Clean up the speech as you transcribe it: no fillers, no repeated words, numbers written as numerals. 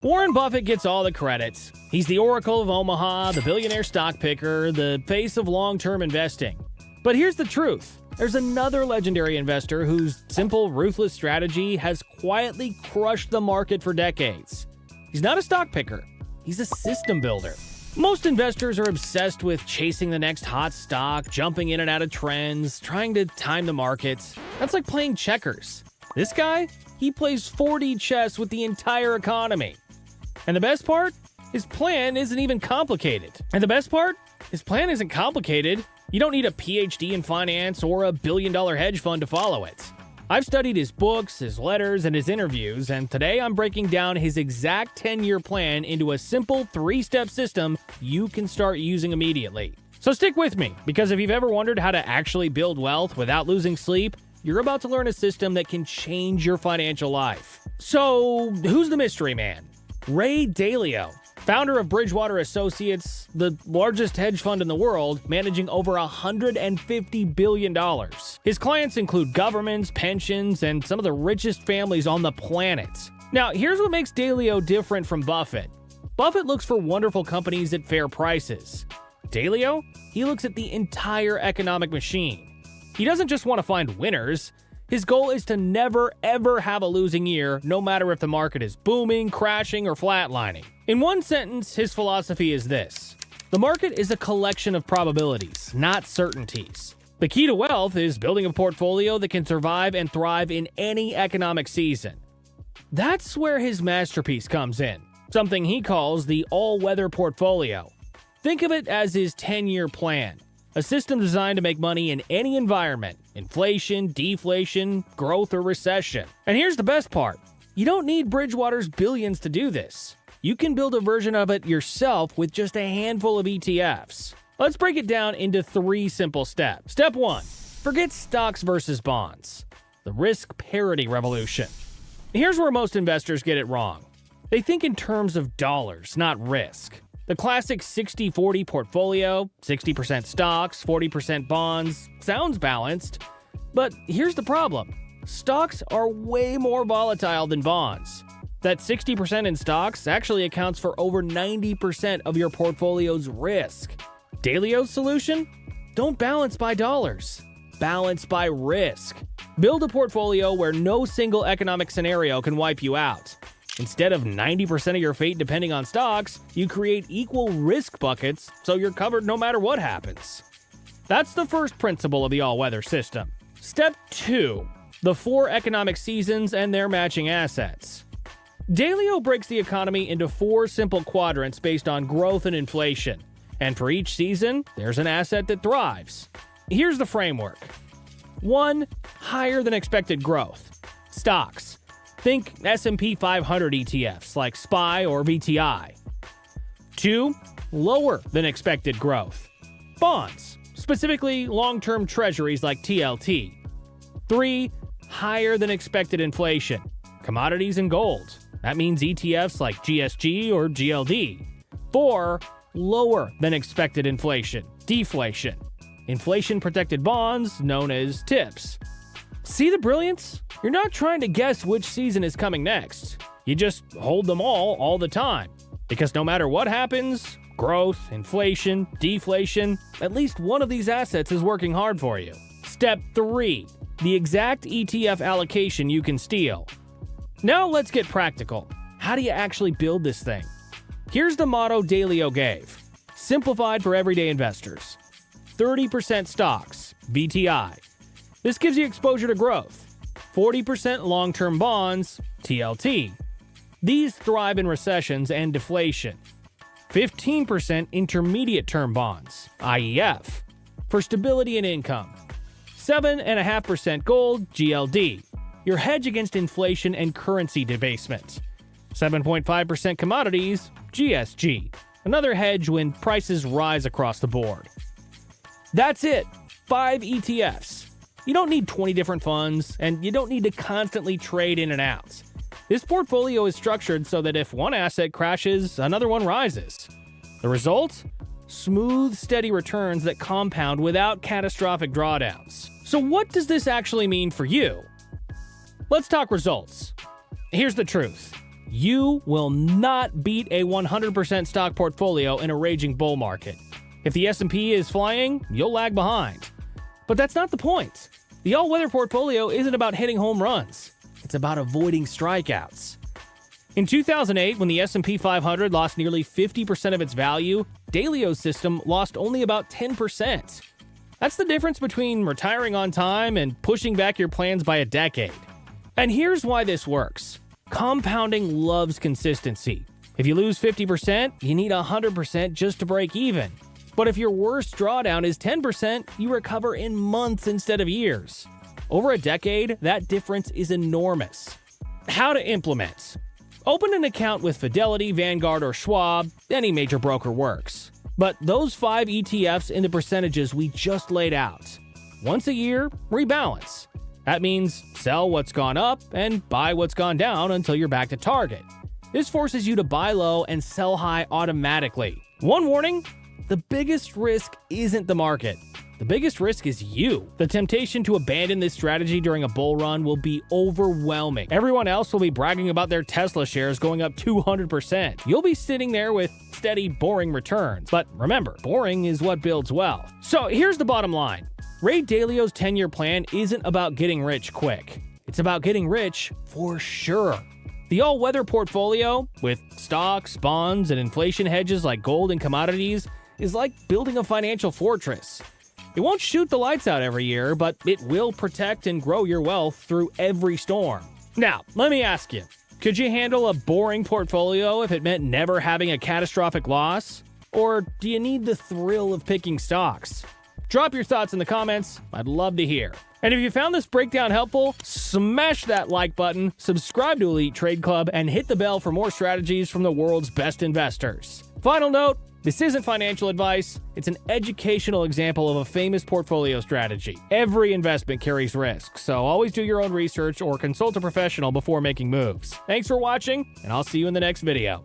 Warren Buffett gets all the credits. He's the Oracle of Omaha, the billionaire stock picker, the face of long-term investing. But here's the truth. There's another legendary investor whose simple, ruthless strategy has quietly crushed the market for decades. He's not a stock picker. He's a system builder. Most investors are obsessed with chasing the next hot stock, jumping in and out of trends, trying to time the markets. That's like playing checkers. This guy, he plays 4D chess with the entire economy. And the best part? His plan isn't even complicated. You don't need a PhD in finance or a billion-dollar hedge fund to follow it. I've studied his books, his letters, and his interviews, and today I'm breaking down his exact 10-year plan into a simple 3-step system you can start using immediately. So stick with me, because if you've ever wondered how to actually build wealth without losing sleep, you're about to learn a system that can change your financial life. So, who's the mystery man? Ray Dalio, founder of Bridgewater Associates, the largest hedge fund in the world, managing over $150 billion. His clients include governments, pensions, and some of the richest families on the planet. Now, here's what makes Dalio different from Buffett. Buffett looks for wonderful companies at fair prices. Dalio, he looks at the entire economic machine. He doesn't just want to find winners. His goal is to never, ever have a losing year, no matter if the market is booming, crashing, or flatlining. In one sentence, his philosophy is this: the market is a collection of probabilities, not certainties. The key to wealth is building a portfolio that can survive and thrive in any economic season. That's where his masterpiece comes in, something he calls the all-weather portfolio. Think of it as his 10-year plan. A system designed to make money in any environment: inflation, deflation, growth, or recession. And here's the best part. You don't need Bridgewater's billions to do this. You can build a version of it yourself with just a handful of ETFs. Let's break it down into 3 simple steps. Step 1. Forget stocks versus bonds. The risk parity revolution. Here's where most investors get it wrong. They think in terms of dollars, not risk. The classic 60-40 portfolio, 60% stocks, 40% bonds, sounds balanced. But here's the problem. Stocks are way more volatile than bonds. That 60% in stocks actually accounts for over 90% of your portfolio's risk. Dalio's solution? Don't balance by dollars. Balance by risk. Build a portfolio where no single economic scenario can wipe you out. Instead of 90% of your fate depending on stocks, you create equal risk buckets so you're covered no matter what happens. That's the first principle of the all-weather system. Step 2. The 4 economic seasons and their matching assets. Dalio breaks the economy into 4 simple quadrants based on growth and inflation. And for each season, there's an asset that thrives. Here's the framework. 1. Higher than expected growth. Stocks. Think S&P 500 ETFs like SPY or VTI. 2. Lower than expected growth. Bonds, specifically long-term treasuries like TLT. 3. Higher than expected inflation. Commodities and gold. That means ETFs like GSG or GLD. 4. Lower than expected inflation. Deflation. Inflation-protected bonds known as TIPS. See the brilliance? You're not trying to guess which season is coming next. You just hold them all the time. Because no matter what happens, growth, inflation, deflation, at least one of these assets is working hard for you. Step 3. The exact ETF allocation you can steal. Now let's get practical. How do you actually build this thing? Here's the motto Dalio gave. Simplified for everyday investors. 30% stocks, VTI. This gives you exposure to growth. 40% long-term bonds, TLT. These thrive in recessions and deflation. 15% intermediate-term bonds, IEF, for stability and income. 7.5% gold, GLD, your hedge against inflation and currency debasement. 7.5% commodities, GSG, another hedge when prices rise across the board. That's it, 5 ETFs. You don't need 20 different funds, and you don't need to constantly trade in and out. This portfolio is structured so that if one asset crashes, another one rises. The result? Smooth, steady returns that compound without catastrophic drawdowns. So what does this actually mean for you? Let's talk results. Here's the truth. You will not beat a 100% stock portfolio in a raging bull market. If the S&P is flying, you'll lag behind. But that's not the point. The all-weather portfolio isn't about hitting home runs. It's about avoiding strikeouts. In 2008, when the S&P 500 lost nearly 50% of its value, Dalio's system lost only about 10%. That's the difference between retiring on time and pushing back your plans by a decade. And here's why this works. Compounding loves consistency. If you lose 50%, you need 100% just to break even. But if your worst drawdown is 10%, you recover in months instead of years. Over a decade, that difference is enormous. How to implement. Open an account with Fidelity, Vanguard, or Schwab. Any major broker works. But those 5 ETFs in the percentages we just laid out. Once a year, rebalance. That means sell what's gone up and buy what's gone down until you're back to target. This forces you to buy low and sell high automatically. One warning, the biggest risk isn't the market. The biggest risk is you. The temptation to abandon this strategy during a bull run will be overwhelming. Everyone else will be bragging about their Tesla shares going up 200%. You'll be sitting there with steady, boring returns. But remember, boring is what builds wealth. So here's the bottom line. Ray Dalio's 10-year plan isn't about getting rich quick. It's about getting rich for sure. The all-weather portfolio, with stocks, bonds, and inflation hedges like gold and commodities, is like building a financial fortress. It won't shoot the lights out every year, but it will protect and grow your wealth through every storm. Now, let me ask you, could you handle a boring portfolio if it meant never having a catastrophic loss? Or do you need the thrill of picking stocks? Drop your thoughts in the comments. I'd love to hear. And if you found this breakdown helpful, smash that like button, subscribe to Elite Trade Club, and hit the bell for more strategies from the world's best investors. Final note, this isn't financial advice. It's an educational example of a famous portfolio strategy. Every investment carries risk, so always do your own research or consult a professional before making moves. Thanks for watching, and I'll see you in the next video.